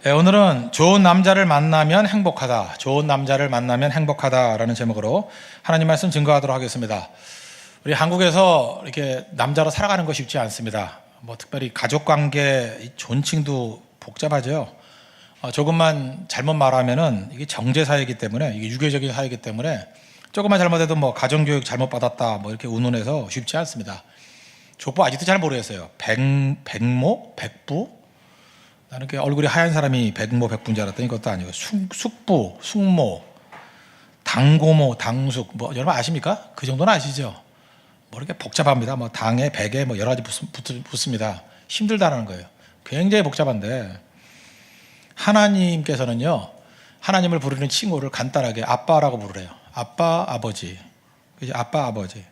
네, 오늘은 좋은 남자를 만나면 행복하다, 좋은 남자를 만나면 행복하다라는 제목으로 하나님 말씀 증거하도록 하겠습니다. 우리 한국에서 이렇게 남자로 살아가는 거 쉽지 않습니다. 특별히 가족관계 존칭도 복잡하죠. 조금만 잘못 말하면은 이게 정제 사회이기 때문에, 이게 유교적인 사회이기 때문에 조금만 잘못해도 가정교육 잘못 받았다 이렇게 운운해서 쉽지 않습니다. 족보 아직도 잘 모르겠어요. 백모, 백부. 나는 얼굴이 하얀 사람이 백모, 백부인 줄 알았더니 그것도 아니고 숙부, 숙모, 당고모, 당숙 여러분 아십니까? 그 정도는 아시죠? 이렇게 복잡합니다. 당에 백에 여러 가지 붙습니다. 힘들다는 거예요. 굉장히 복잡한데 하나님께서는요, 하나님을 부르는 칭호를 간단하게 아빠라고 부르래요. 아빠, 아버지. 그죠? 아빠, 아버지.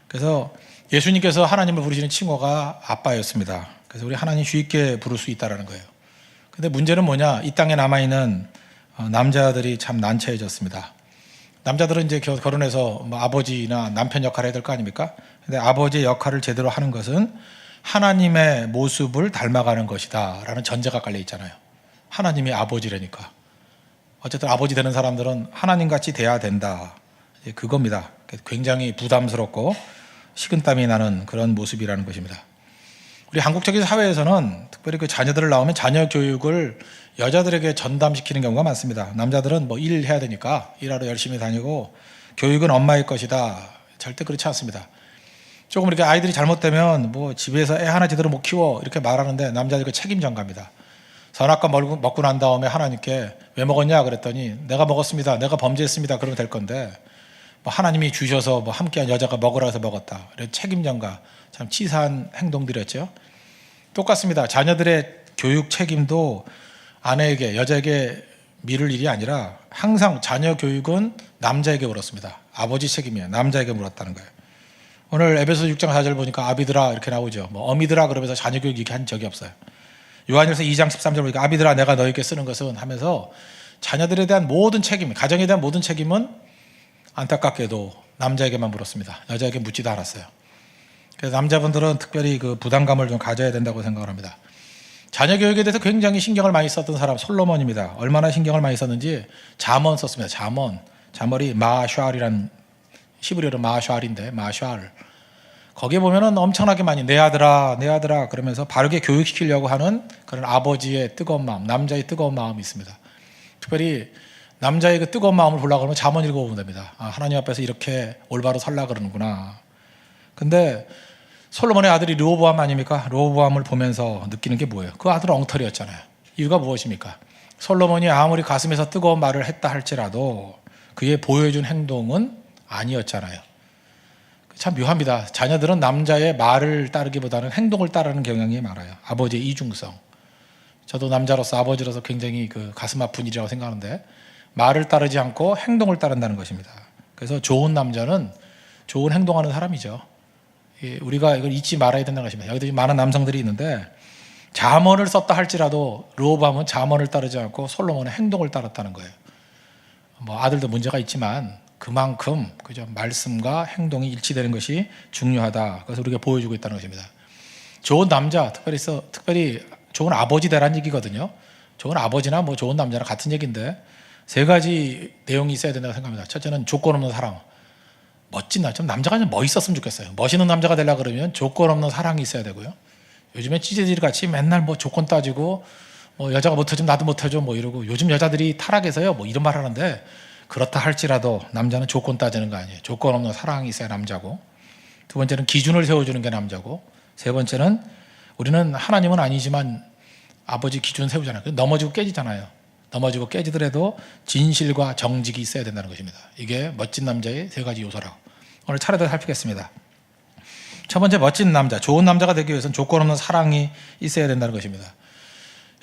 그래서 예수님께서 하나님을 부르시는 칭호가 아빠였습니다. 그래서 우리 하나님 쉽게 부를 수 있다는 거예요. 근데 문제는 뭐냐? 이 땅에 남아있는 남자들이 참 난처해졌습니다. 남자들은 이제 결혼해서 아버지나 남편 역할을 해야 될 거 아닙니까? 근데 아버지의 역할을 제대로 하는 것은 하나님의 모습을 닮아가는 것이다 라는 전제가 깔려 있잖아요. 하나님이 아버지라니까. 어쨌든 아버지 되는 사람들은 하나님같이 돼야 된다. 그겁니다. 굉장히 부담스럽고 식은땀이 나는 그런 모습이라는 것입니다. 우리 한국적인 사회에서는 특별히 자녀들을 낳으면 자녀 교육을 여자들에게 전담시키는 경우가 많습니다. 남자들은 일해야 되니까 일하러 열심히 다니고 교육은 엄마의 것이다. 절대 그렇지 않습니다. 조금 이렇게 아이들이 잘못되면 집에서 애 하나 제대로 못 키워 이렇게 말하는데 남자들 책임 전가입니다. 선악과 먹고 난 다음에 하나님께 왜 먹었냐 그랬더니 내가 먹었습니다. 내가 범죄했습니다. 그러면 될 건데 하나님이 주셔서 함께한 여자가 먹으라 해서 먹었다. 책임 전가. 참 치사한 행동들이었죠. 똑같습니다. 자녀들의 교육 책임도 아내에게, 여자에게 미룰 일이 아니라 항상 자녀 교육은 남자에게 물었습니다. 아버지 책임이에요. 남자에게 물었다는 거예요. 오늘 에베소 6장 4절 보니까 아비들아 이렇게 나오죠. 어미들아 그러면서 자녀 교육 이렇게 한 적이 없어요. 요한일서 2장 13절 보니까 아비들아 내가 너에게 쓰는 것은 하면서 자녀들에 대한 모든 책임, 가정에 대한 모든 책임은 안타깝게도 남자에게만 물었습니다. 여자에게 묻지도 않았어요. 그래서 남자분들은 특별히 부담감을 좀 가져야 된다고 생각을 합니다. 자녀 교육에 대해서 굉장히 신경을 많이 썼던 사람 솔로몬입니다. 얼마나 신경을 많이 썼는지 잠언 썼습니다. 잠언이 마샬이란 히브리어로 마샬인데 마샬. 거기에 보면은 엄청나게 많이 내 아들아 그러면서 바르게 교육시키려고 하는 그런 아버지의 뜨거운 마음, 남자의 뜨거운 마음이 있습니다. 특별히 남자의 그 뜨거운 마음을 보려고 하면 잠언 읽어보면 됩니다. 하나님 앞에서 이렇게 올바로 살라 그러는구나. 근데 솔로몬의 아들이 르호보암 아닙니까? 르호보암을 보면서 느끼는 게 뭐예요? 그 아들은 엉터리였잖아요. 이유가 무엇입니까? 솔로몬이 아무리 가슴에서 뜨거운 말을 했다 할지라도 그의 보여준 행동은 아니었잖아요. 참 묘합니다. 자녀들은 남자의 말을 따르기보다는 행동을 따르는 경향이 많아요. 아버지의 이중성. 저도 남자로서 아버지로서 굉장히 가슴 아픈 일이라고 생각하는데 말을 따르지 않고 행동을 따른다는 것입니다. 그래서 좋은 남자는 좋은 행동하는 사람이죠. 우리가 이걸 잊지 말아야 된다는 것입니다. 여기도 많은 남성들이 있는데 잠언을 썼다 할지라도 르호보암은 잠언을 따르지 않고 솔로몬의 행동을 따랐다는 거예요. 아들도 문제가 있지만 그만큼 말씀과 행동이 일치되는 것이 중요하다. 그래서 우리가 보여주고 있다는 것입니다. 좋은 남자, 특별히 좋은 아버지 되라는 얘기거든요. 좋은 아버지나 좋은 남자나 같은 얘기인데 세 가지 내용이 있어야 된다고 생각합니다. 첫째는 조건 없는 사랑. 멋진 남자, 남자가 좀 멋있었으면 좋겠어요. 멋있는 남자가 되려고 그러면 조건 없는 사랑이 있어야 되고요. 요즘에 찌질이 같이 맨날 조건 따지고 여자가 못해주면 나도 못해줘 이러고 요즘 여자들이 타락해서요 이런 말 하는데 그렇다 할지라도 남자는 조건 따지는 거 아니에요. 조건 없는 사랑이 있어야 남자고, 두 번째는 기준을 세워주는 게 남자고, 세 번째는 우리는 하나님은 아니지만 아버지 기준 세우잖아요. 넘어지고 깨지잖아요. 넘어지고 깨지더라도 진실과 정직이 있어야 된다는 것입니다. 이게 멋진 남자의 세 가지 요소라고 오늘 차례대로 살피겠습니다. 첫 번째, 멋진 남자, 좋은 남자가 되기 위해서는 조건 없는 사랑이 있어야 된다는 것입니다.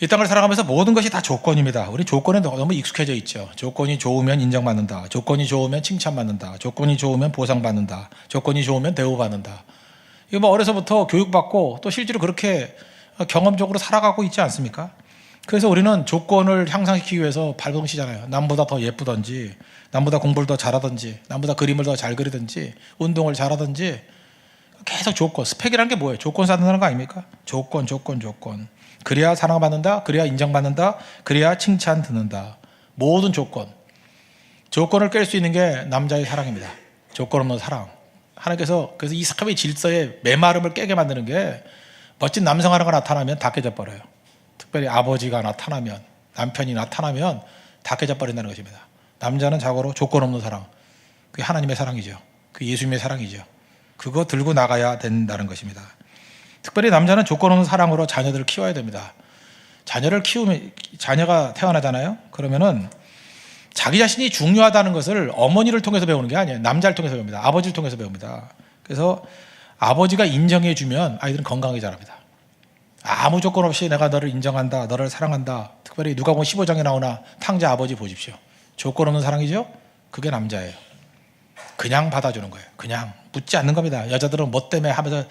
이 땅을 살아가면서 모든 것이 다 조건입니다. 우리 조건에 너무 익숙해져 있죠. 조건이 좋으면 인정받는다. 조건이 좋으면 칭찬받는다. 조건이 좋으면 보상받는다. 조건이 좋으면 대우받는다. 이거 어려서부터 교육받고 또 실제로 그렇게 경험적으로 살아가고 있지 않습니까? 그래서 우리는 조건을 향상시키기 위해서 발버둥치잖아요. 남보다 더 예쁘든지, 남보다 공부를 더 잘하든지, 남보다 그림을 더 잘 그리든지, 운동을 잘하든지 계속 조건, 스펙이라는 게 뭐예요? 조건 쌓는다는 거 아닙니까? 조건. 그래야 사랑받는다. 그래야 인정받는다. 그래야 칭찬 듣는다. 모든 조건을 깰 수 있는 게 남자의 사랑입니다. 조건 없는 사랑. 하나님께서 그래서 이 삶의 질서의 메마름을 깨게 만드는 게 멋진 남성 하나가 나타나면 다 깨져버려요. 특별히 아버지가 나타나면, 남편이 나타나면 다 깨져버린다는 것입니다. 남자는 자고로 조건 없는 사랑. 그게 하나님의 사랑이죠. 그게 예수님의 사랑이죠. 그거 들고 나가야 된다는 것입니다. 특별히 남자는 조건 없는 사랑으로 자녀들을 키워야 됩니다. 자녀를 키우면, 자녀가 태어나잖아요. 그러면은 자기 자신이 중요하다는 것을 어머니를 통해서 배우는 게 아니에요. 남자를 통해서 배웁니다. 아버지를 통해서 배웁니다. 그래서 아버지가 인정해 주면 아이들은 건강하게 자랍니다. 아무 조건 없이 내가 너를 인정한다, 너를 사랑한다. 특별히 누가복음 15장에 나오나 탕자 아버지 보십시오. 조건 없는 사랑이죠. 그게 남자예요. 그냥 받아주는 거예요. 그냥 묻지 않는 겁니다. 여자들은 뭐 때문에 하면서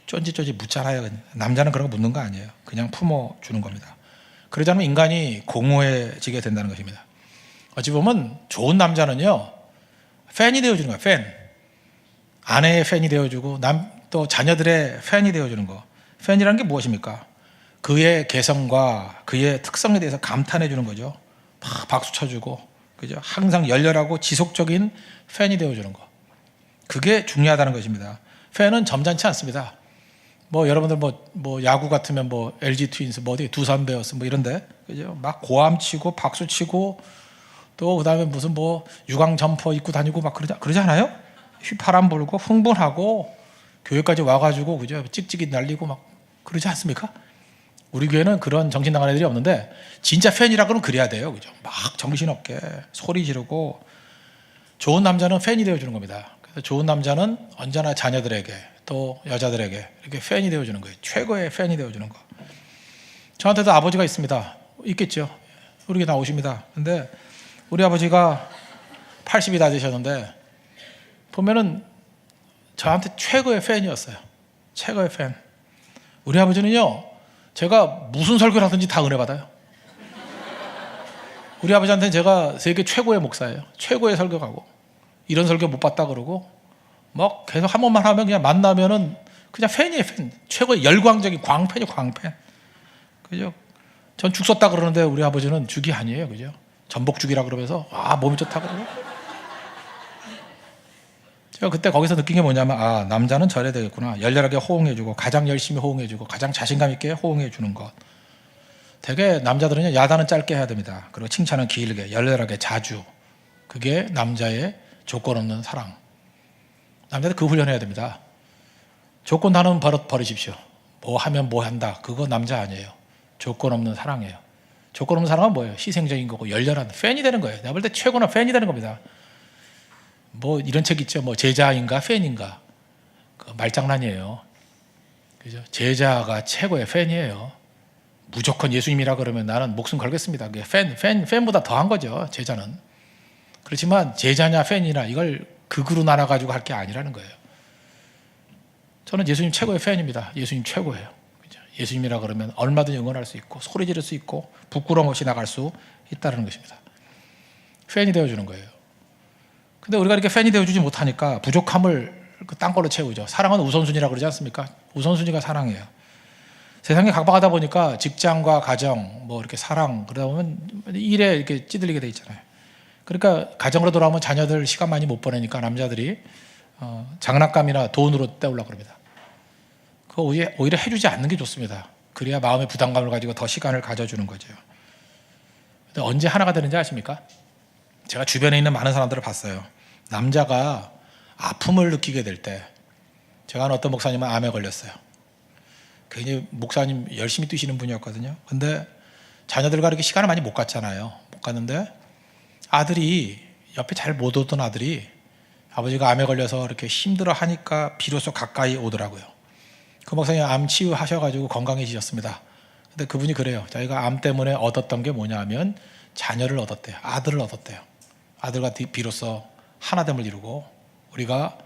쫀지쫀지 묻잖아요. 남자는 그런 거 묻는 거 아니에요. 그냥 품어주는 겁니다. 그러지 않으면 인간이 공허해지게 된다는 것입니다. 어찌 보면 좋은 남자는요, 팬이 되어주는 거예요. 팬. 아내의 팬이 되어주고 또 자녀들의 팬이 되어주는 거. 팬이라는 게 무엇입니까? 그의 개성과 그의 특성에 대해서 감탄해 주는 거죠. 막 박수 쳐주고, 그죠? 항상 열렬하고 지속적인 팬이 되어주는 거. 그게 중요하다는 것입니다. 팬은 점잖지 않습니다. 뭐 여러분들 뭐 야구 같으면 뭐 LG 트윈스 뭐 어디 두산 베어스 뭐 이런데, 그죠? 막 고함 치고 박수 치고 또 그다음에 무슨 뭐 유광 점퍼 입고 다니고 막 그러지 않아요? 휘파람 불고 흥분하고 교회까지 와가지고, 그죠? 찍찍이 날리고 막 그러지 않습니까? 우리 교회는 그런 정신 나간 애들이 없는데 진짜 팬이라 그러면 그래야 돼요, 그죠? 막 정신없게 소리 지르고. 좋은 남자는 팬이 되어주는 겁니다. 그래서 좋은 남자는 언제나 자녀들에게 또 여자들에게 이렇게 팬이 되어주는 거예요. 최고의 팬이 되어주는 거. 저한테도 아버지가 있습니다. 있겠죠. 우리 교회 나오십니다. 근데 우리 아버지가 80이 다 되셨는데 보면은 저한테 최고의 팬이었어요. 최고의 팬. 우리 아버지는요, 제가 무슨 설교를 하든지 다 은혜 받아요. 우리 아버지한테는 제가 세계 최고의 목사예요. 최고의 설교가고, 이런 설교 못 봤다 그러고, 막 계속 한 번만 하면 그냥 만나면은 그냥 팬이에요, 팬. 최고의 열광적인 광팬이 광팬. 그죠? 전 죽 썼다 그러는데 우리 아버지는 죽이 아니에요, 그죠? 전복죽이라 그러면서 몸이 좋다 그러고. 제가 그때 거기서 느낀 게 뭐냐면, 남자는 저래야 되겠구나. 열렬하게 호응해주고, 가장 열심히 호응해주고, 가장 자신감 있게 호응해주는 것. 되게 남자들은요, 야단은 짧게 해야 됩니다. 그리고 칭찬은 길게, 열렬하게, 자주. 그게 남자의 조건 없는 사랑. 남자들 그 훈련해야 됩니다. 조건 단어는 버리십시오. 뭐 하면 뭐 한다. 그거 남자 아니에요. 조건 없는 사랑이에요. 조건 없는 사랑은 뭐예요? 희생적인 거고 열렬한 팬이 되는 거예요. 내가 볼 때 최고나 팬이 되는 겁니다. 뭐 이런 책 있죠. 뭐 제자인가 팬인가. 그 말장난이에요. 그죠? 제자가 최고의 팬이에요. 무조건 예수님이라 그러면 나는 목숨 걸겠습니다. 그게 팬보다 더한 거죠. 제자는. 그렇지만 제자냐 팬이나 이걸 극으로 나눠가지고 할 게 아니라는 거예요. 저는 예수님 최고의 팬입니다. 예수님 최고예요. 그죠? 예수님이라 그러면 얼마든지 응원할 수 있고 소리 지를 수 있고 부끄러움 없이 나갈 수 있다는 것입니다. 팬이 되어주는 거예요. 근데 우리가 이렇게 팬이 되어주지 못하니까 부족함을 딴 걸로 채우죠. 사랑은 우선순위라고 그러지 않습니까? 우선순위가 사랑이에요. 세상이 각박하다 보니까 직장과 가정, 뭐 이렇게 사랑, 그러다 보면 일에 이렇게 찌들리게 돼 있잖아요. 그러니까 가정으로 돌아오면 자녀들 시간 많이 못 보내니까 남자들이 장난감이나 돈으로 때우려고 그럽니다. 그거 오히려 해주지 않는 게 좋습니다. 그래야 마음의 부담감을 가지고 더 시간을 가져주는 거죠. 근데 언제 하나가 되는지 아십니까? 제가 주변에 있는 많은 사람들을 봤어요. 남자가 아픔을 느끼게 될 때, 제가 아는 어떤 목사님은 암에 걸렸어요. 굉장히 목사님 열심히 뛰시는 분이었거든요. 근데 자녀들과 이렇게 시간을 많이 못 갔잖아요. 못 갔는데 아들이, 옆에 잘 못 오던 아들이 아버지가 암에 걸려서 이렇게 힘들어 하니까 비로소 가까이 오더라고요. 그 목사님 암 치유하셔가지고 건강해지셨습니다. 근데 그분이 그래요. 자기가 암 때문에 얻었던 게 뭐냐면 자녀를 얻었대요. 아들을 얻었대요. 아들과 비로소 하나됨을 이루고 우리가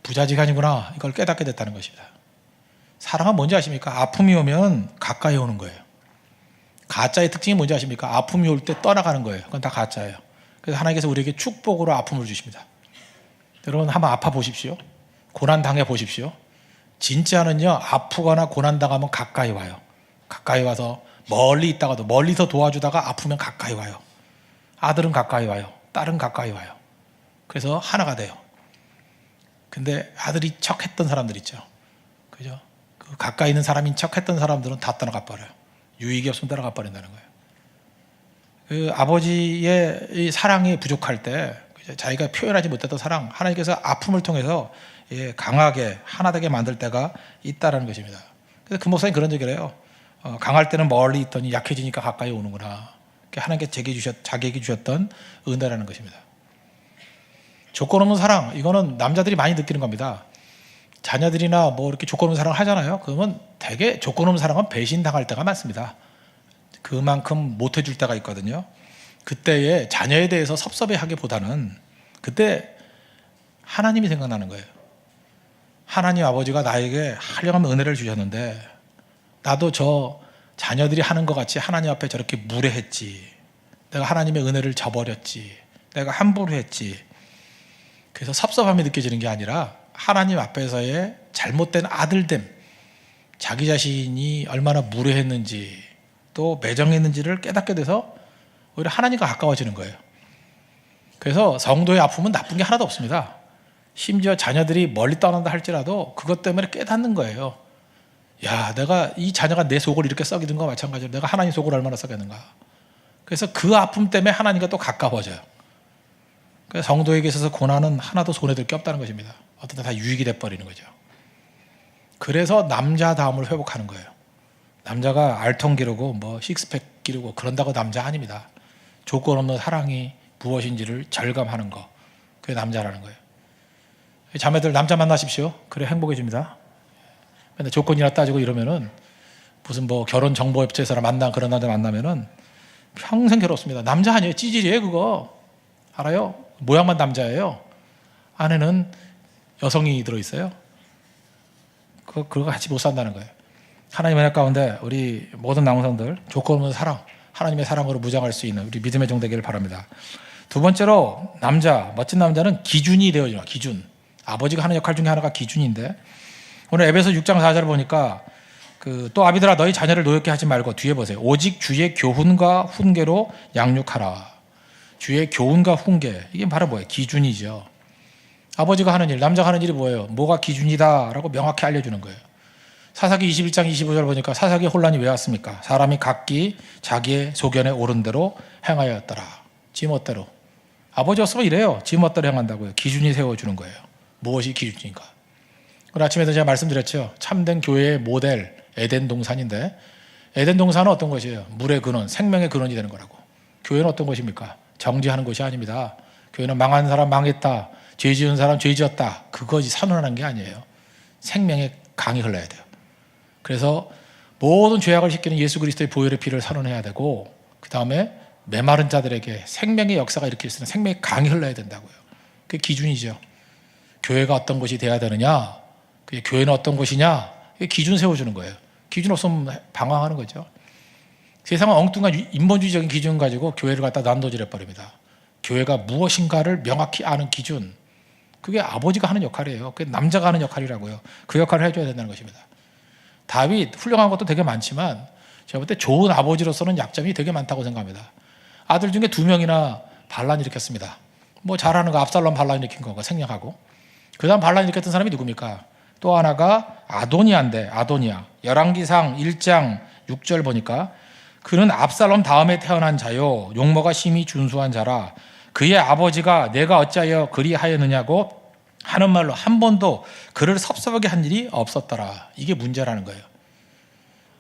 부자지간이구나, 이걸 깨닫게 됐다는 것입니다. 사랑은 뭔지 아십니까? 아픔이 오면 가까이 오는 거예요. 가짜의 특징이 뭔지 아십니까? 아픔이 올 때 떠나가는 거예요. 그건 다 가짜예요. 그래서 하나님께서 우리에게 축복으로 아픔을 주십니다. 여러분 한번 아파 보십시오. 고난 당해 보십시오. 진짜는요, 아프거나 고난 당하면 가까이 와요. 가까이 와서 멀리 있다가도 멀리서 도와주다가 아프면 가까이 와요. 아들은 가까이 와요. 딸은 가까이 와요. 그래서 하나가 돼요. 근데 아들이 척했던 사람들 있죠. 그죠? 그 가까이 있는 사람인 척했던 사람들은 다 떠나가 버려요. 유익이 없으면 떠나가 버린다는 거예요. 그 아버지의 이 사랑이 부족할 때 자기가 표현하지 못했던 사랑, 하나님께서 아픔을 통해서 강하게 하나 되게 만들 때가 있다라는 것입니다. 그래서 그 목사님 그런 얘기를 해요. 강할 때는 멀리 있더니 약해지니까 가까이 오는구나. 하나님께 자기에게 주셨던 은혜라는 것입니다. 조건 없는 사랑, 이거는 남자들이 많이 느끼는 겁니다. 자녀들이나 뭐 이렇게 조건 없는 사랑을 하잖아요. 그러면 되게 조건 없는 사랑은 배신당할 때가 많습니다. 그만큼 못 해줄 때가 있거든요. 그때에 자녀에 대해서 섭섭해하기보다는 그때 하나님이 생각나는 거예요. 하나님 아버지가 나에게 한량한 은혜를 주셨는데 나도 저 자녀들이 하는 것 같이 하나님 앞에 저렇게 무례했지. 내가 하나님의 은혜를 저버렸지. 내가 함부로 했지. 그래서 섭섭함이 느껴지는 게 아니라 하나님 앞에서의 잘못된 아들됨, 자기 자신이 얼마나 무례했는지 또 매정했는지를 깨닫게 돼서 오히려 하나님과 가까워지는 거예요. 그래서 성도의 아픔은 나쁜 게 하나도 없습니다. 심지어 자녀들이 멀리 떠난다 할지라도 그것 때문에 깨닫는 거예요. 야, 내가 이 자녀가 내 속을 이렇게 썩이는 거와 마찬가지로 내가 하나님 속을 얼마나 썩였는가. 그래서 그 아픔 때문에 하나님과 또 가까워져요. 그래서 성도에게 있어서 고난은 하나도 손해될 게 없다는 것입니다. 어떤 때 다 유익이 돼버리는 거죠. 그래서 남자다움을 회복하는 거예요. 남자가 알통 기르고 뭐 식스팩 기르고 그런다고 남자 아닙니다. 조건 없는 사랑이 무엇인지를 절감하는 거, 그게 남자라는 거예요. 자매들 남자 만나십시오. 그래 행복해집니다. 근데 조건이나 따지고 이러면은 무슨 뭐 결혼 정보 업체에서 만난 그런 남자 만나면은 평생 괴롭습니다. 남자 아니에요. 찌질이에요 그거. 알아요? 모양만 남자예요. 안에는 여성이 들어있어요. 그거 같이 못 산다는 거예요. 하나님의 은혜 가운데 우리 모든 남성들 조건 없는 사랑, 하나님의 사랑으로 무장할 수 있는 우리 믿음의 종 되기를 바랍니다. 두 번째로 남자, 멋진 남자는 기준이 되어지는 기준. 아버지가 하는 역할 중에 하나가 기준인데 오늘 에베소 6장 4절을 보니까 또 아비들아 너희 자녀를 노엽게 하지 말고 뒤에 보세요. 오직 주의 교훈과 훈계로 양육하라. 주의 교훈과 훈계, 이게 바로 뭐예요? 기준이죠. 아버지가 하는 일, 남자가 하는 일이 뭐예요? 뭐가 기준이다라고 명확히 알려주는 거예요. 사사기 21장 25절 보니까 사사기 혼란이 왜 왔습니까? 사람이 각기 자기의 소견에 옳은 대로 행하였더라. 지멋대로. 아버지였으면 이래요. 지멋대로 행한다고요. 기준이 세워주는 거예요. 무엇이 기준인가? 오늘 아침에도 제가 말씀드렸죠. 참된 교회의 모델 에덴 동산인데 에덴 동산은 어떤 것이에요? 물의 근원, 생명의 근원이 되는 거라고. 교회는 어떤 것입니까? 정지하는 것이 아닙니다. 교회는 망한 사람 망했다, 죄 지은 사람 죄 지었다, 그것이 선언하는 게 아니에요. 생명의 강이 흘러야 돼요. 그래서 모든 죄악을 씻기는 예수 그리스도의 보혈의 피를 선언해야 되고 그 다음에 메마른 자들에게 생명의 역사가 일으킬 수 있는 생명의 강이 흘러야 된다고요. 그게 기준이죠. 교회가 어떤 것이 돼야 되느냐, 교회는 어떤 것이냐, 기준 세워주는 거예요. 기준 없으면 방황하는 거죠. 세상은 엉뚱한 인본주의적인 기준 가지고 교회를 갖다 난도질해버립니다. 교회가 무엇인가를 명확히 아는 기준, 그게 아버지가 하는 역할이에요. 그게 남자가 하는 역할이라고요. 그 역할을 해줘야 된다는 것입니다. 다윗 훌륭한 것도 되게 많지만 제가 볼 때 좋은 아버지로서는 약점이 되게 많다고 생각합니다. 아들 중에 2명이나 반란 일으켰습니다. 뭐 잘하는 거 압살롬 반란 일으킨 거가 생략하고, 그 다음 반란 일으켰던 사람이 누굽니까? 또 하나가 아도니아인데, 아도니아 열왕기상 1장 6절 보니까 그는 압살롬 다음에 태어난 자요 용모가 심히 준수한 자라 그의 아버지가 내가 어찌하여 그리하였느냐고 하는 말로 한 번도 그를 섭섭하게 한 일이 없었더라. 이게 문제라는 거예요.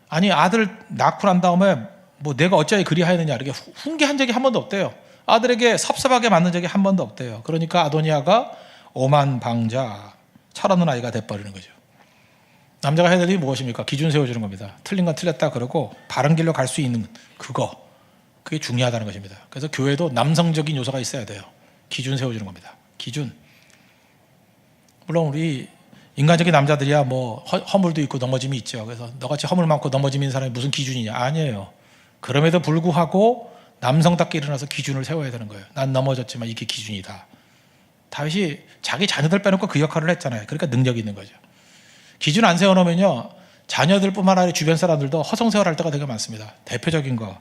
아니 아들 낳고 난 다음에 뭐 내가 어찌하여 그리하였느냐 이렇게 훈계한 적이 한 번도 없대요. 아들에게 섭섭하게 만든 적이 한 번도 없대요. 그러니까 아도니아가 오만방자, 철없는 아이가 돼버리는 거죠. 남자가 해야 될 일이 무엇입니까? 기준 세워주는 겁니다. 틀린 건 틀렸다 그러고 바른 길로 갈 수 있는 그게 중요하다는 것입니다. 그래서 교회도 남성적인 요소가 있어야 돼요. 기준 세워주는 겁니다. 기준. 물론 우리 인간적인 남자들이야 뭐 허물도 있고 넘어짐이 있죠. 그래서 너같이 허물 많고 넘어짐 있는 사람이 무슨 기준이냐? 아니에요. 그럼에도 불구하고 남성답게 일어나서 기준을 세워야 되는 거예요. 난 넘어졌지만 이게 기준이다. 다윗이 자기 자녀들 빼놓고 그 역할을 했잖아요. 그러니까 능력이 있는 거죠. 기준 안 세워놓으면요, 자녀들뿐만 아니라 주변 사람들도 허송세월할 때가 되게 많습니다. 대표적인 거,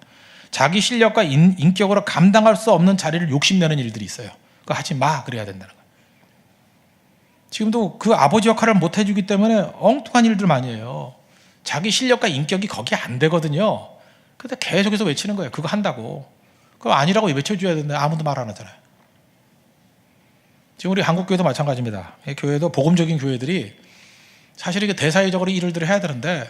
자기 실력과 인격으로 감당할 수 없는 자리를 욕심내는 일들이 있어요. 그거 하지 마, 그래야 된다는 거예요. 지금도 그 아버지 역할을 못 해주기 때문에 엉뚱한 일들 많이 해요. 자기 실력과 인격이 거기 안 되거든요. 근데 계속해서 외치는 거예요. 그거 한다고. 그거 아니라고 외쳐줘야 되는데 아무도 말 안 하잖아요. 지금 우리 한국교회도 마찬가지입니다. 교회도 복음적인 교회들이 사실 이게 대사회적으로 일을 해야 되는데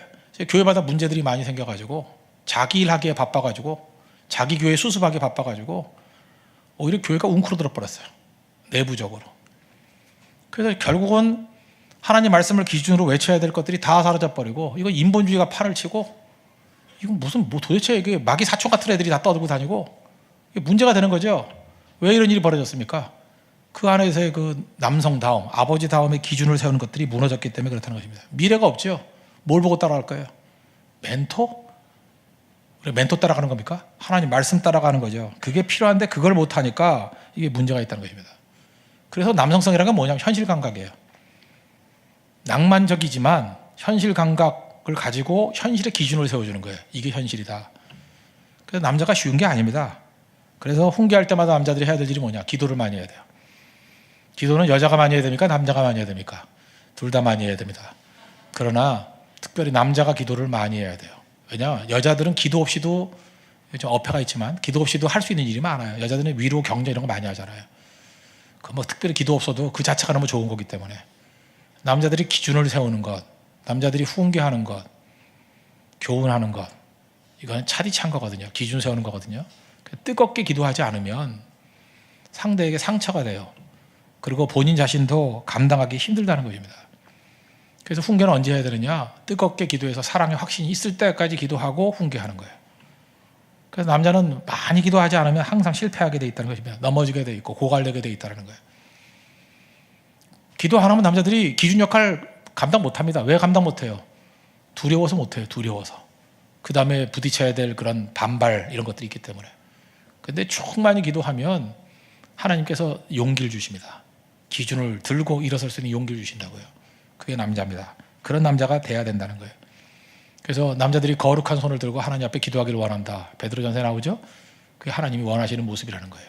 교회마다 문제들이 많이 생겨가지고 자기 일하기에 바빠가지고 자기 교회 수습하기에 바빠가지고 오히려 교회가 웅크러들어 버렸어요. 내부적으로. 그래서 결국은 하나님 말씀을 기준으로 외쳐야 될 것들이 다 사라져 버리고 이거 인본주의가 판을 치고 이건 무슨 뭐 도대체 이게 마귀 사촌 같은 애들이 다 떠들고 다니고 이게 문제가 되는 거죠. 왜 이런 일이 벌어졌습니까? 그 안에서의 그 남성다움, 아버지다움의 기준을 세우는 것들이 무너졌기 때문에 그렇다는 것입니다. 미래가 없죠. 뭘 보고 따라갈 거예요? 멘토? 우리 멘토 따라가는 겁니까? 하나님 말씀 따라가는 거죠. 그게 필요한데 그걸 못하니까 이게 문제가 있다는 것입니다. 그래서 남성성이라는 건 뭐냐면 현실 감각이에요. 낭만적이지만 현실 감각을 가지고 현실의 기준을 세워주는 거예요. 이게 현실이다. 그래서 남자가 쉬운 게 아닙니다. 그래서 훈계할 때마다 남자들이 해야 될 일이 뭐냐? 기도를 많이 해야 돼요. 기도는 여자가 많이 해야 됩니까? 남자가 많이 해야 됩니까? 둘 다 많이 해야 됩니다. 그러나 특별히 남자가 기도를 많이 해야 돼요. 왜냐? 여자들은 기도 없이도 좀 어폐가 있지만 기도 없이도 할 수 있는 일이 많아요. 여자들은 위로, 경제 이런 거 많이 하잖아요. 그 뭐 특별히 기도 없어도 그 자체가 너무 좋은 거기 때문에 남자들이 기준을 세우는 것, 남자들이 훈계하는 것, 교훈하는 것, 이건 차디찬 거거든요. 기준 세우는 거거든요. 뜨겁게 기도하지 않으면 상대에게 상처가 돼요. 그리고 본인 자신도 감당하기 힘들다는 것입니다. 그래서 훈계는 언제 해야 되느냐? 뜨겁게 기도해서 사랑의 확신이 있을 때까지 기도하고 훈계하는 거예요. 그래서 남자는 많이 기도하지 않으면 항상 실패하게 돼 있다는 것입니다. 넘어지게 돼 있고 고갈되게 돼 있다는 거예요. 기도 안 하면 남자들이 기준 역할 감당 못합니다. 왜 감당 못해요? 두려워서 못해요. 두려워서. 그 다음에 부딪혀야 될 그런 반발 이런 것들이 있기 때문에. 그런데 충만히 기도하면 하나님께서 용기를 주십니다. 기준을 들고 일어설 수 있는 용기를 주신다고요. 그게 남자입니다. 그런 남자가 돼야 된다는 거예요. 그래서 남자들이 거룩한 손을 들고 하나님 앞에 기도하기를 원한다. 베드로전서에 나오죠. 그게 하나님이 원하시는 모습이라는 거예요.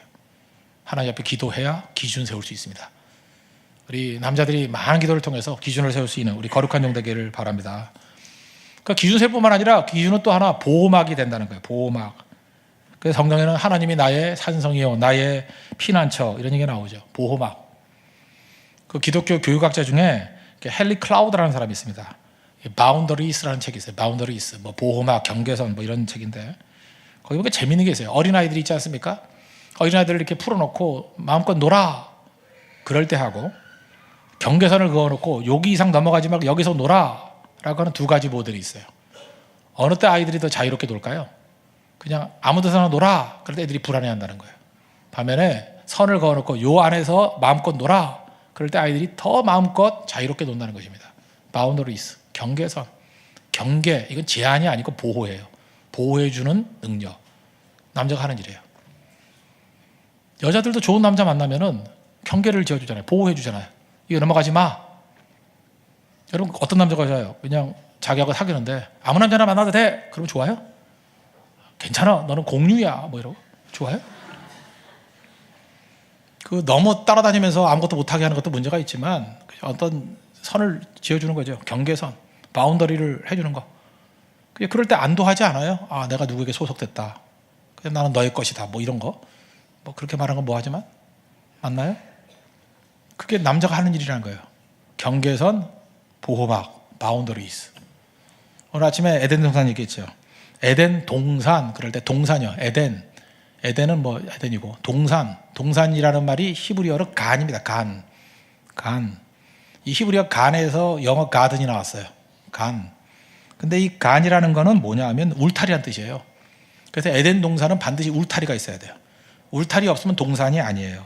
하나님 앞에 기도해야 기준 세울 수 있습니다. 우리 남자들이 많은 기도를 통해서 기준을 세울 수 있는 우리 거룩한 종 되기를 바랍니다. 그러니까 기준 세울 뿐만 아니라 기준은 또 하나 보호막이 된다는 거예요. 보호막. 그래서 성경에는 하나님이 나의 산성이요 나의 피난처 이런 얘기가 나오죠. 보호막. 그 기독교 교육학자 중에 헨리 클라우드라는 사람이 있습니다. 바운더리스라는 책이 있어요. 바운더리스, 뭐 보호막, 경계선 뭐 이런 책인데 거기 보면 재밌는 게 있어요. 어린아이들이 있지 않습니까? 어린아이들을 이렇게 풀어놓고 마음껏 놀아 그럴 때 하고 경계선을 그어놓고 여기 이상 넘어가지 말고 여기서 놀아 라고 하는 두 가지 모델이 있어요. 어느 때 아이들이 더 자유롭게 놀까요? 그냥 아무 데서나 놀아 그럴 때 애들이 불안해한다는 거예요. 반면에 선을 그어놓고 요 안에서 마음껏 놀아 그럴 때 아이들이 더 마음껏 자유롭게 논다는 것입니다. 바운더리스, 경계선. 경계, 이건 제한이 아니고 보호예요. 보호해주는 능력. 남자가 하는 일이에요. 여자들도 좋은 남자 만나면은 경계를 지어주잖아요. 보호해주잖아요. 이거 넘어가지 마. 여러분 어떤 남자가 좋아요? 그냥 자기하고 사귀는데 아무 남자나 만나도 돼. 그러면 좋아요? 괜찮아. 너는 공유야. 뭐 이러고. 좋아요? 그 너무 따라다니면서 아무것도 못하게 하는 것도 문제가 있지만 어떤 선을 지어주는 거죠. 경계선, 바운더리를 해주는 거. 그럴 때 안도하지 않아요? 아, 내가 누구에게 소속됐다. 나는 너의 것이다. 뭐 이런 거. 뭐 그렇게 말하는 건 뭐하지만 맞나요? 그게 남자가 하는 일이라는 거예요. 경계선, 보호막, 바운더리스. 오늘 아침에 에덴 동산 얘기했죠. 에덴 동산, 그럴 때 동산이요. 에덴은 뭐 에덴이고 동산이라는 말이 히브리어로 간입니다. 간. 이 히브리어 간에서 영어 가든이 나왔어요. 간. 근데 이 간이라는 거는 뭐냐 하면 울타리란 뜻이에요. 그래서 에덴 동산은 반드시 울타리가 있어야 돼요. 울타리 없으면 동산이 아니에요.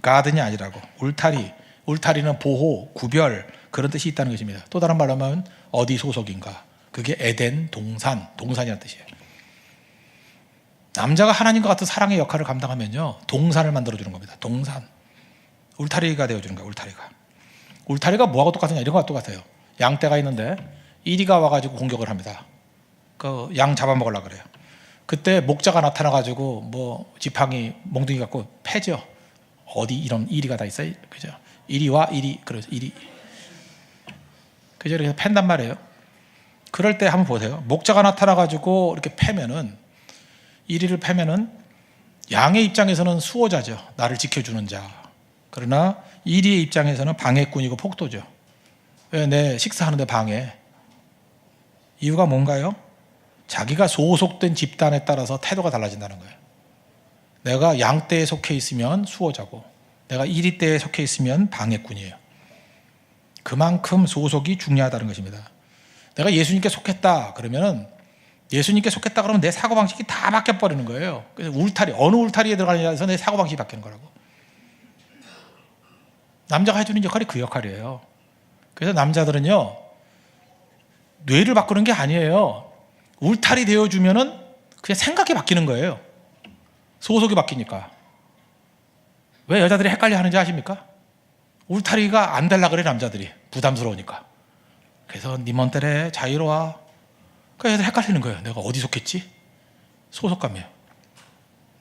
가든이 아니라고. 울타리는 보호, 구별 그런 뜻이 있다는 것입니다. 또 다른 말로 하면 어디 소속인가. 그게 에덴 동산이라는 뜻이에요. 남자가 하나님과 같은 사랑의 역할을 감당하면요 동산을 만들어주는 겁니다. 동산. 울타리가 되어주는 거예요. 울타리가 뭐하고 똑같으냐 이런 거와 똑같아요. 양떼가 있는데 이리가 와가지고 공격을 합니다. 그 양 잡아먹으려고 그래요. 그때 목자가 나타나가지고 뭐 지팡이 몽둥이 갖고 패죠. 어디 이런 이리가 다 있어요. 그죠? 이리와 이리, 그래서 이리. 그죠? 이렇게 팬단 말이에요. 그럴 때 한번 보세요. 목자가 나타나가지고 이렇게 패면은, 이리를 패면은 양의 입장에서는 수호자죠. 나를 지켜주는 자. 그러나 이리의 입장에서는 방해꾼이고 폭도죠. 왜 내 식사하는데 방해? 이유가 뭔가요? 자기가 소속된 집단에 따라서 태도가 달라진다는 거예요. 내가 양떼에 속해 있으면 수호자고, 내가 이리떼에 속해 있으면 방해꾼이에요. 그만큼 소속이 중요하다는 것입니다. 내가 예수님께 속했다 그러면은, 예수님께 속했다 그러면 내 사고방식이 다 바뀌어버리는 거예요. 그래서 울타리, 어느 울타리에 들어가느냐에서 내 사고방식이 바뀌는 거라고. 남자가 해주는 역할이 그 역할이에요. 그래서 남자들은요, 뇌를 바꾸는 게 아니에요. 울타리 되어주면은 그냥 생각이 바뀌는 거예요. 소속이 바뀌니까. 왜 여자들이 헷갈려 하는지 아십니까? 울타리가 안 되려고 그래, 남자들이. 부담스러우니까. 그래서 니 먼데레 자유로워. 그러니까 애들 헷갈리는 거예요. 내가 어디 속했지? 소속감이에요.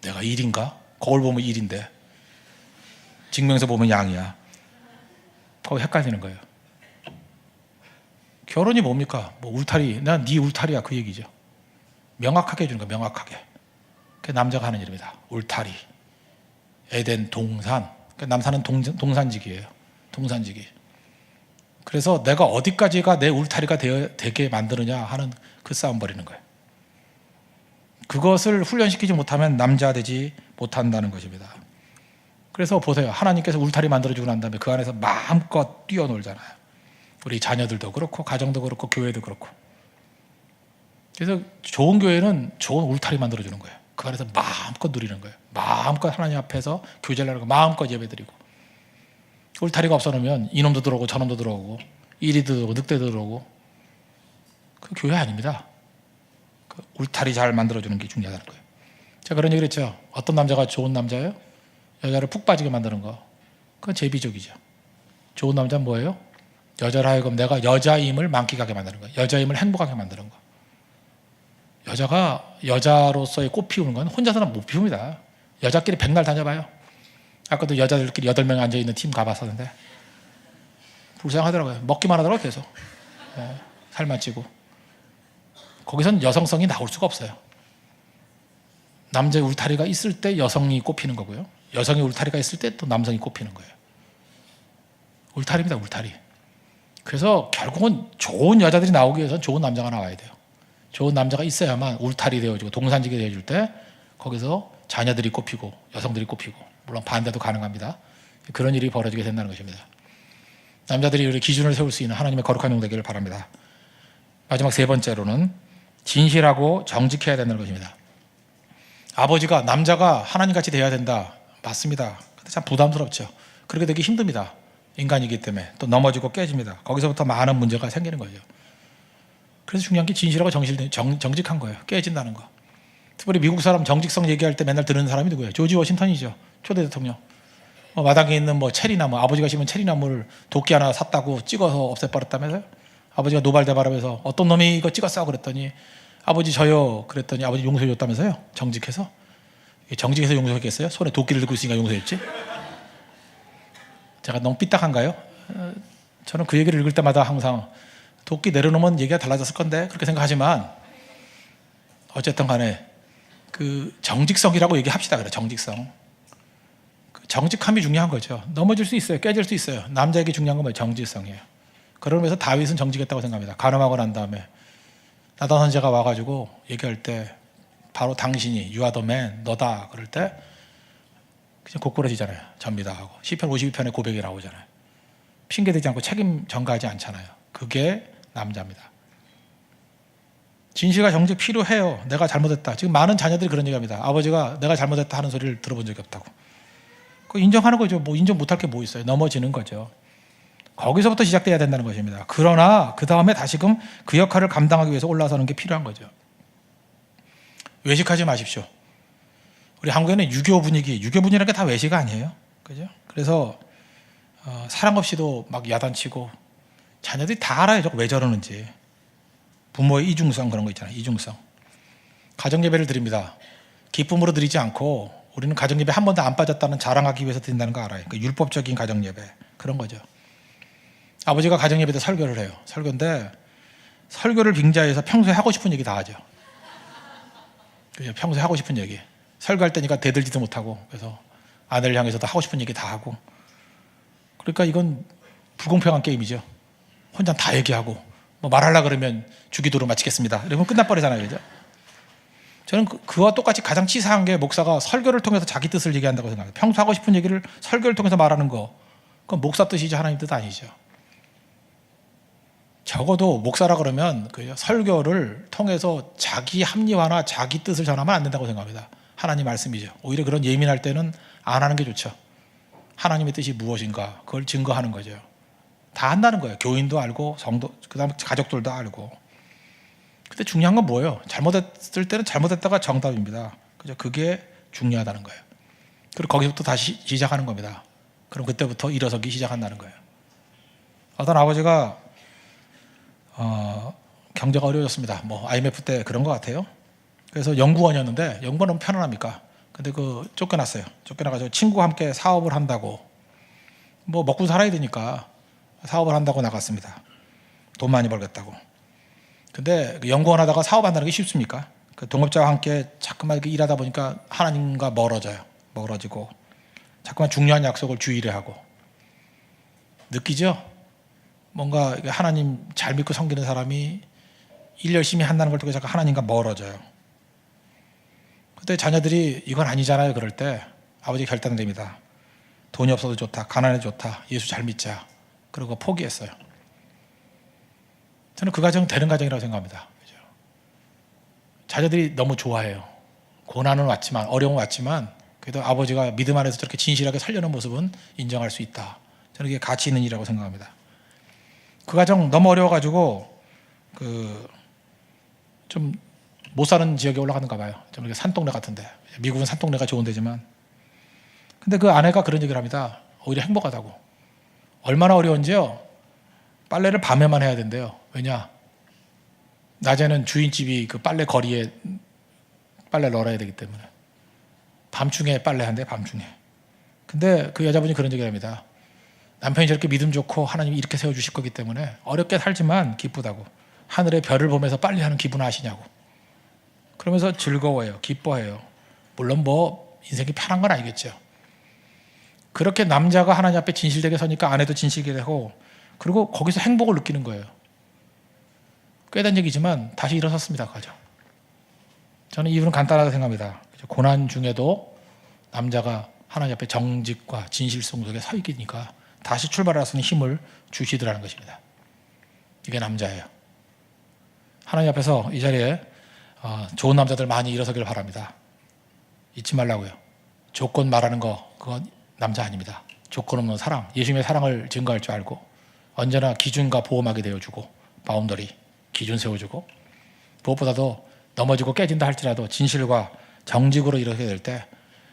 내가 일인가? 거울 보면 일인데 증명서 보면 양이야. 거기 헷갈리는 거예요. 결혼이 뭡니까? 뭐 울타리, 난 네 울타리야, 그 얘기죠. 명확하게 해주는 거야, 명확하게. 그게 남자가 하는 일입니다. 울타리, 에덴, 동산. 그러니까 남산은 동산지기예요. 동산지기. 그래서 내가 어디까지가 내 울타리가 되게 만드느냐 하는 그 싸움 벌이는 거예요. 그것을 훈련시키지 못하면 남자 되지 못한다는 것입니다. 그래서 보세요. 하나님께서 울타리 만들어주고 난 다음에 그 안에서 마음껏 뛰어놀잖아요. 우리 자녀들도 그렇고 가정도 그렇고 교회도 그렇고. 그래서 좋은 교회는 좋은 울타리 만들어주는 거예요. 그 안에서 마음껏 누리는 거예요. 마음껏 하나님 앞에서 교제를 하고 마음껏 예배드리고. 울타리가 없어놓으면 이놈도 들어오고 저놈도 들어오고 이리도 들어오고 늑대도 들어오고. 그 교회 아닙니다. 그 울타리 잘 만들어주는 게 중요하다는 거예요. 제가 그런 얘기를 했죠. 어떤 남자가 좋은 남자예요? 여자를 푹 빠지게 만드는 거. 그건 제비족이죠. 좋은 남자는 뭐예요? 여자를 하여금 내가 여자임을 만끽하게 만드는 거예요. 여자임을 행복하게 만드는 거. 여자가 여자로서의 꽃 피우는 건 혼자서는 못 피웁니다. 여자끼리 백날 다녀봐요. 아까도 여자들끼리 8명 앉아있는 팀 가봤었는데 불쌍하더라고요. 먹기만 하더라고요. 계속. 살만 찌고. 거기선 여성성이 나올 수가 없어요. 남자의 울타리가 있을 때 여성이 꽃피는 거고요. 여성의 울타리가 있을 때 또 남성이 꽃피는 거예요. 울타리입니다. 울타리. 그래서 결국은 좋은 여자들이 나오기 위해서는 좋은 남자가 나와야 돼요. 좋은 남자가 있어야만 울타리 되어주고 동산지기 되어줄 때 거기서 자녀들이 꽃피고 여성들이 꽃피고, 물론 반대도 가능합니다. 그런 일이 벌어지게 된다는 것입니다. 남자들이 우리 기준을 세울 수 있는 하나님의 거룩한 용 되기를 바랍니다. 마지막 세 번째로는 진실하고 정직해야 된다는 것입니다. 아버지가, 남자가 하나님같이 되어야 된다. 맞습니다. 근데 참 부담스럽죠. 그렇게 되기 힘듭니다. 인간이기 때문에. 또 넘어지고 깨집니다. 거기서부터 많은 문제가 생기는 거죠. 그래서 중요한 게 진실하고 정직한 거예요. 깨진다는 거. 특별히 미국 사람 정직성 얘기할 때 맨날 듣는 사람이 누구예요? 조지 워싱턴이죠. 초대 대통령. 마당에 있는 체리나무, 아버지가 심은 체리나무를 도끼 하나 샀다고 찍어서 없애버렸다면서요? 아버지가 노발대발하면서 어떤 놈이 이거 찍었어? 그랬더니 아버지 저요. 그랬더니 아버지 용서해줬다면서요? 정직해서? 정직해서 용서했겠어요? 손에 도끼를 들고 있으니까 용서했지? 제가 너무 삐딱한가요? 저는 그 얘기를 읽을 때마다 항상 도끼 내려놓으면 얘기가 달라졌을 건데 그렇게 생각하지만 어쨌든 간에 그 정직성이라고 얘기합시다. 그래, 정직성. 그 정직함이 중요한 거죠. 넘어질 수 있어요. 깨질 수 있어요. 남자에게 중요한 건 뭐예요? 정직성이에요. 그러면서 다윗은 정직했다고 생각합니다. 간음하고 난 다음에 나단 선지자가 와가지고 얘기할 때 바로 당신이 You are the man, 너다 그럴 때 그냥 곧고러지잖아요. 접니다 하고. 시편 52편에 고백이 나오잖아요. 핑계대지 않고 책임 전가하지 않잖아요. 그게 남자입니다. 진실과 정직 필요해요. 내가 잘못했다. 지금 많은 자녀들이 그런 얘기합니다. 아버지가 내가 잘못했다 하는 소리를 들어본 적이 없다고. 그거 인정하는 거죠. 뭐 인정 못할 게 뭐 있어요. 넘어지는 거죠. 거기서부터 시작돼야 된다는 것입니다. 그러나 그 다음에 다시금 그 역할을 감당하기 위해서 올라서는 게 필요한 거죠. 외식하지 마십시오. 우리 한국에는 유교 분위기라는 게 다 외식 아니에요. 그죠? 그래서 사랑 없이도 막 야단치고 자녀들이 다 알아요. 왜 저러는지. 부모의 이중성 그런 거 있잖아요. 이중성. 가정예배를 드립니다. 기쁨으로 드리지 않고 우리는 가정예배 한 번도 안 빠졌다는 자랑하기 위해서 드린다는 거 알아요. 그 율법적인 가정예배 그런 거죠. 아버지가 가정예배 때 설교를 해요. 설교인데 설교를 빙자해서 평소에 하고 싶은 얘기 다 하죠. 그죠? 평소에 하고 싶은 얘기. 설교할 때니까 대들지도 못하고 그래서 아내를 향해서도 하고 싶은 얘기 다 하고 그러니까 이건 불공평한 게임이죠. 혼자 다 얘기하고 뭐 말하려고 그러면 주기도로 마치겠습니다. 이러면 끝나버리잖아요. 그죠? 저는 그와 똑같이 가장 치사한 게 목사가 설교를 통해서 자기 뜻을 얘기한다고 생각해요. 평소 하고 싶은 얘기를 설교를 통해서 말하는 거 그건 목사 뜻이지 하나님 뜻 아니죠. 적어도 목사라 그러면 그 설교를 통해서 자기 합리화나 자기 뜻을 전하면 안 된다고 생각합니다. 하나님 말씀이죠. 오히려 그런 예민할 때는 안 하는 게 좋죠. 하나님의 뜻이 무엇인가 그걸 증거하는 거죠. 다 한다는 거예요. 교인도 알고 성도 그다음에 가족들도 알고. 근데 중요한 건 뭐예요? 잘못했을 때는 잘못했다가 정답입니다. 그죠? 그게 중요하다는 거예요. 그리고 거기서부터 다시 시작하는 겁니다. 그럼 그때부터 일어서기 시작한다는 거예요. 어떤 아버지가 경제가 어려워졌습니다. 뭐 IMF 때 그런 것 같아요. 그래서 연구원이었는데 연구원은 편안합니까? 근데 쫓겨났어요. 쫓겨나가지고 친구와 함께 사업을 한다고 뭐 먹고 살아야 되니까 사업을 한다고 나갔습니다. 돈 많이 벌겠다고. 근데 연구원 하다가 사업한다는 게 쉽습니까? 그 동업자와 함께 자꾸만 이렇게 일하다 보니까 하나님과 멀어지고 자꾸만 중요한 약속을 주의를 하고 느끼죠? 뭔가 하나님 잘 믿고 섬기는 사람이 일 열심히 한다는 걸 통해서 하나님과 멀어져요. 그때 자녀들이 이건 아니잖아요. 그럴 때 아버지 결단됩니다. 돈이 없어도 좋다. 가난해도 좋다. 예수 잘 믿자. 그러고 포기했어요. 저는 그 가정은 되는 가정이라고 생각합니다. 그죠? 자녀들이 너무 좋아해요. 고난은 왔지만 어려움은 왔지만 그래도 아버지가 믿음 안에서 저렇게 진실하게 살려는 모습은 인정할 수 있다. 저는 이게 가치 있는 일이라고 생각합니다. 그 가정 너무 어려워가지고 좀 못 사는 지역에 올라가는가 봐요. 좀 이렇게 산동네 같은데 미국은 산동네가 좋은 데지만 근데 그 아내가 그런 얘기를 합니다. 오히려 행복하다고. 얼마나 어려운지요. 빨래를 밤에만 해야 된대요. 왜냐? 낮에는 주인집이 그 빨래 거리에 빨래 널어야 되기 때문에 밤중에 빨래한대. 밤중에. 근데 그 여자분이 그런 얘기를 합니다. 남편이 저렇게 믿음 좋고 하나님이 이렇게 세워주실 거기 때문에 어렵게 살지만 기쁘다고. 하늘의 별을 보면서 빨래하는 기분 아시냐고. 그러면서 즐거워해요. 기뻐해요. 물론 뭐 인생이 편한 건 아니겠죠. 그렇게 남자가 하나님 앞에 진실되게 서니까 아내도 진실되게 되고 그리고 거기서 행복을 느끼는 거예요. 꾀된 얘기지만 다시 일어섰습니다. 그 가정. 저는 이유는 간단하다고 생각합니다. 고난 중에도 남자가 하나님 앞에 정직과 진실성 속에 서 있으니까 다시 출발할 수 있는 힘을 주시더라는 것입니다. 이게 남자예요. 하나님 앞에서 이 자리에 좋은 남자들 많이 일어서길 바랍니다. 잊지 말라고요. 조건 말하는 거 그건 남자 아닙니다. 조건 없는 사랑, 예수님의 사랑을 증거할 줄 알고 언제나 기준과 보호막이 되어주고 바운더리, 기준 세워주고 무엇보다도 넘어지고 깨진다 할지라도 진실과 정직으로 일어서게 될 때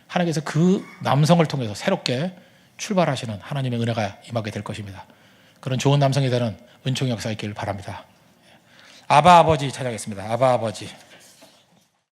하나님께서 그 남성을 통해서 새롭게 출발하시는 하나님의 은혜가 임하게 될 것입니다. 그런 좋은 남성이 되는 은총의 역사 있기를 바랍니다. 아바 아버지 찾아가겠습니다. 아바 아버지.